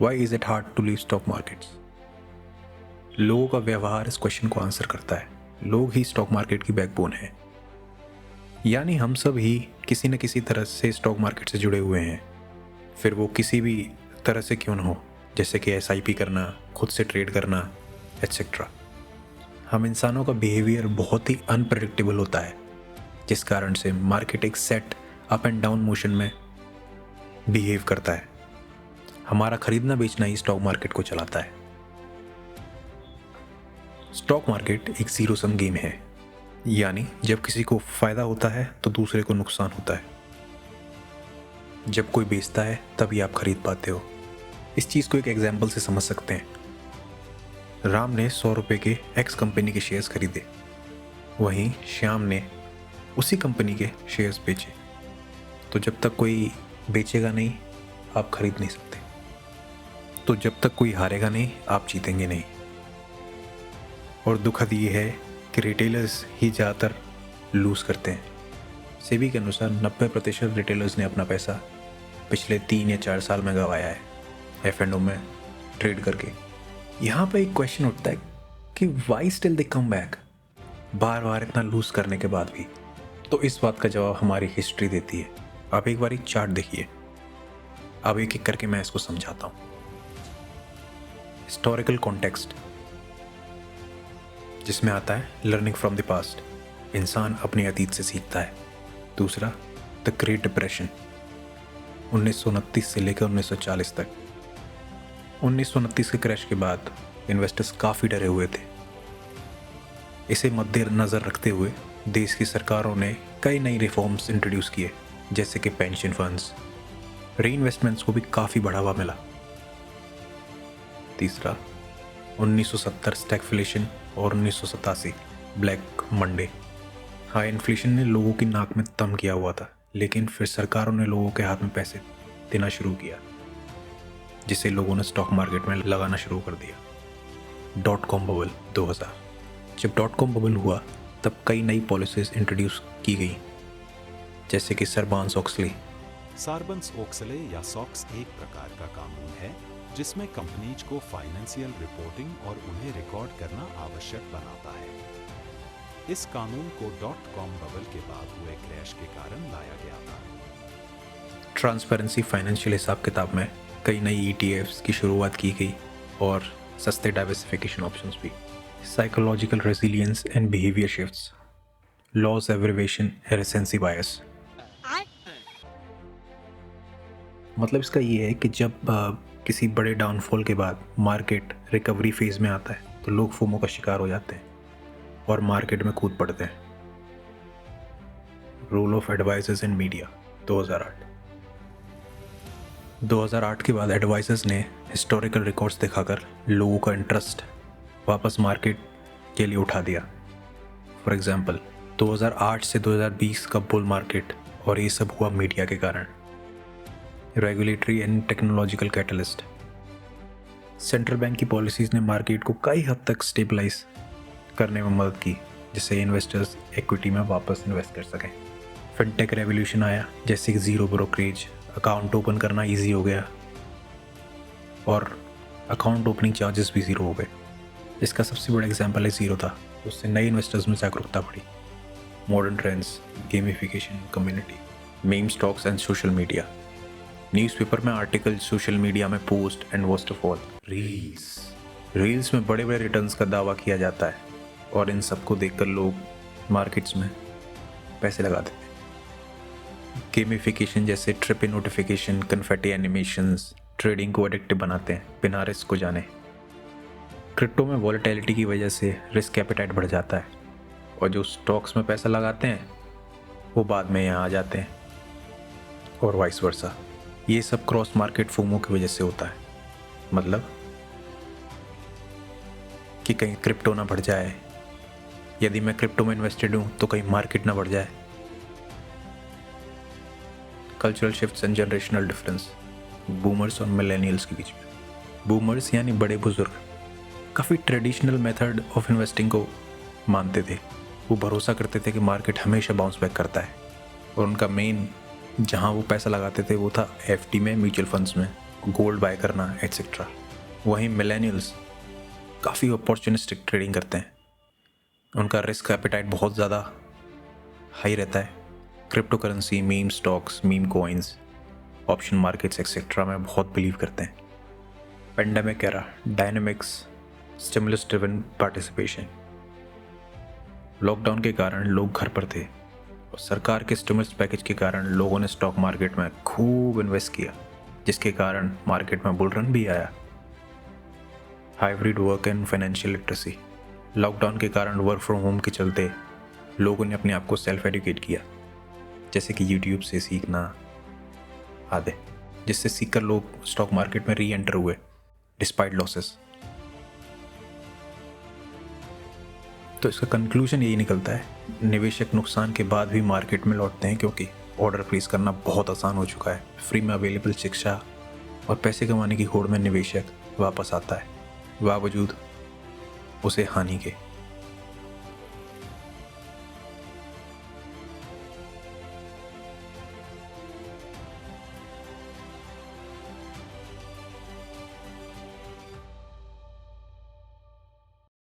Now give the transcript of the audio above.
Y is it hard to leave stock markets? लोगों का व्यवहार इस क्वेश्चन को आंसर करता है। लोग ही स्टॉक मार्केट की बैकबोन है, यानी हम सब ही किसी न किसी तरह से स्टॉक मार्केट से जुड़े हुए हैं, फिर वो किसी भी तरह से क्यों न हो, जैसे कि SIP करना, खुद से ट्रेड करना, एट्सेट्रा। हम इंसानों का बिहेवियर बहुत ही अनप्रेडिक्टेबल होता है, जिस कारण से मार्केट एक set up and down motion में बिहेव करता है। हमारा खरीदना बेचना ही स्टॉक मार्केट को चलाता है। स्टॉक मार्केट एक जीरो सम गेम है, यानी जब किसी को फायदा होता है तो दूसरे को नुकसान होता है। जब कोई बेचता है तभी आप खरीद पाते हो। इस चीज़ को एक एग्जाम्पल से समझ सकते हैं। राम ने 100 रुपये के X कंपनी के शेयर्स खरीदे, वहीं श्याम ने उसी कंपनी के शेयर्स बेचे। तो जब तक कोई बेचेगा नहीं, आप खरीद नहीं सकते। तो जब तक कोई हारेगा नहीं, आप जीतेंगे नहीं। और दुखद ये है कि रिटेलर्स ही ज़्यादातर लूज़ करते हैं। सेबी के अनुसार 90% रिटेलर्स ने अपना पैसा पिछले 3 या 4 साल में गंवाया है F&O में ट्रेड करके। यहाँ पर एक क्वेश्चन उठता है कि why still they come back, बार बार इतना लूज़ करने के बाद भी। तो इस बात का जवाब हमारी हिस्ट्री देती है। आप एक बार एक चार्ट देखिए, अब एक एक करके मैं इसको समझाता हूँ। हिस्टोरिकल कॉन्टेक्स्ट, जिसमें आता है लर्निंग फ्रॉम द पास्ट, इंसान अपने अतीत से सीखता है। दूसरा, द ग्रेट डिप्रेशन, 1929 से लेकर 1940 तक। 1929 के क्रैश के बाद इन्वेस्टर्स काफ़ी डरे हुए थे। इसे मद्देनज़र रखते हुए देश की सरकारों ने कई नई रिफॉर्म्स इंट्रोड्यूस किए, जैसे कि पेंशन फंड्स, री इन्वेस्टमेंट्स को भी काफ़ी बढ़ावा मिला। तीसरा, 1970 स्टैगफ्लेशन और 1987 ब्लैक मंडे। हाई इन्फ्लेशन ने लोगों की नाक में दम किया हुआ था, लेकिन फिर सरकारों ने लोगों के हाथ में पैसे देना शुरू किया, जिसे लोगों ने स्टॉक मार्केट में लगाना शुरू कर दिया। .com bubble 2000। जब .com बबल हुआ तब कई नई पॉलिसीज इंट्रोड्यूस की गई, जैसे कि सार्बान्स-ऑक्सले। सार्बान्स-ऑक्सले या सॉक्स एक प्रकार का कानून है जिसमें कंपनीज को फाइनेंशियल रिपोर्टिंग और उन्हें रिकॉर्ड करना आवश्यक बनाता है। इस कानून को .com बबल के बाद हुए क्रैश के कारण लाया गया था। ट्रांसपेरेंसी फाइनेंशियल हिसाब किताब में कई नई ETFs की शुरुआत की गई और सस्ते डाइवर्सिफिकेशन ऑप्शंस भी। Psychological resilience and behaviour shifts, loss aversion, recency bias. मतलब इसका ये है कि जब किसी बड़े डाउनफॉल के बाद मार्केट रिकवरी फेज में आता है तो लोग फोमो का शिकार हो जाते हैं और मार्केट में कूद पड़ते हैं। Role of advisers in media, 2008। 2008 के बाद एडवाइजर्स ने हिस्टोरिकल रिकॉर्ड्स दिखाकर लोगों का इंटरेस्ट वापस मार्केट के लिए उठा दिया। फॉर एग्जांपल, 2008 से 2020 का बुल मार्केट, और ये सब हुआ मीडिया के कारण। Regulatory and technological catalyst, central bank की पॉलिसीज़ ने मार्केट को कई हद तक स्टेबलाइज करने में मदद की, जिससे इन्वेस्टर्स इक्विटी में वापस इन्वेस्ट कर सकें। फिनटेक रेवोल्यूशन आया, जैसे कि ज़ीरो ब्रोकरेज, अकाउंट ओपन करना इजी हो गया और अकाउंट ओपनिंग चार्जेस भी ज़ीरो हो गए। इसका सबसे बड़ा एग्जांपल है ज़ीरो था, उससे नए इन्वेस्टर्स में जागरूकता बढ़ी। Modern trends, gamification, community, meme stocks and social media, newspaper में आर्टिकल, सोशल मीडिया में post and worst of all reels में बड़े बड़े रिटर्न्स का दावा किया जाता है और इन सबको देखकर लोग मार्केट्स में पैसे लगा देते हैं। गेमिफिकेशन जैसे trippy notification, confetti animations trading को एडिक्टिव बनाते हैं बिना रिस्क को जाने। क्रिप्टो में वॉलेटिलिटी की वजह से रिस्क एपेटाइट बढ़ जाता है और जो स्टॉक्स में पैसा लगाते हैं वो बाद में यहाँ आ जाते हैं, और वाइस वर्सा। ये सब क्रॉस मार्केट फोमो की वजह से होता है। मतलब कि कहीं क्रिप्टो ना बढ़ जाए, यदि मैं क्रिप्टो में इन्वेस्टेड हूँ तो कहीं मार्केट ना बढ़ जाए। Cultural shifts and generational difference, boomers और मिलेनियल्स के बीच में। बूमर्स यानी बड़े बुजुर्ग काफ़ी ट्रेडिशनल मेथड ऑफ इन्वेस्टिंग को मानते थे। वो भरोसा करते थे कि मार्केट हमेशा बाउंस बैक करता है, और उनका मेन जहाँ वो पैसा लगाते थे वो था FD में, म्यूचुअल फंड्स में गोल्ड बाय करना एट्सेट्रा। वहीं मिलेनियल्स काफ़ी अपॉर्चुनिस्टिक ट्रेडिंग करते हैं, उनका रिस्क एपेटाइट बहुत ज़्यादा हाई रहता है। Crypto currency, meme stocks, meme coins, option markets etcetera में बहुत बिलीव करते हैं। Pandemic era, dynamics, stimulus driven participation. Lockdown के कारण लोग घर पर थे और सरकार के स्टिमुलस पैकेज के कारण लोगों ने स्टॉक मार्केट में खूब इन्वेस्ट किया, जिसके कारण मार्केट में बुल रन भी आया। Hybrid work and financial literacy. Lockdown के कारण वर्क फ्रॉम होम के चलते लोगों ने अपने आप को सेल्फ एजुकेट किया, जैसे कि यूट्यूब से सीखना आदि, जिससे सीखकर लोग स्टॉक मार्केट में री एंटर हुए डिस्पाइट लॉसेस। तो इसका कंक्लूजन यही निकलता है, निवेशक नुकसान के बाद भी मार्केट में लौटते हैं क्योंकि ऑर्डर प्लेस करना बहुत आसान हो चुका है। फ्री में अवेलेबल शिक्षा और पैसे कमाने की होड़ में निवेशक वापस आता है, बावजूद उसे हानि के।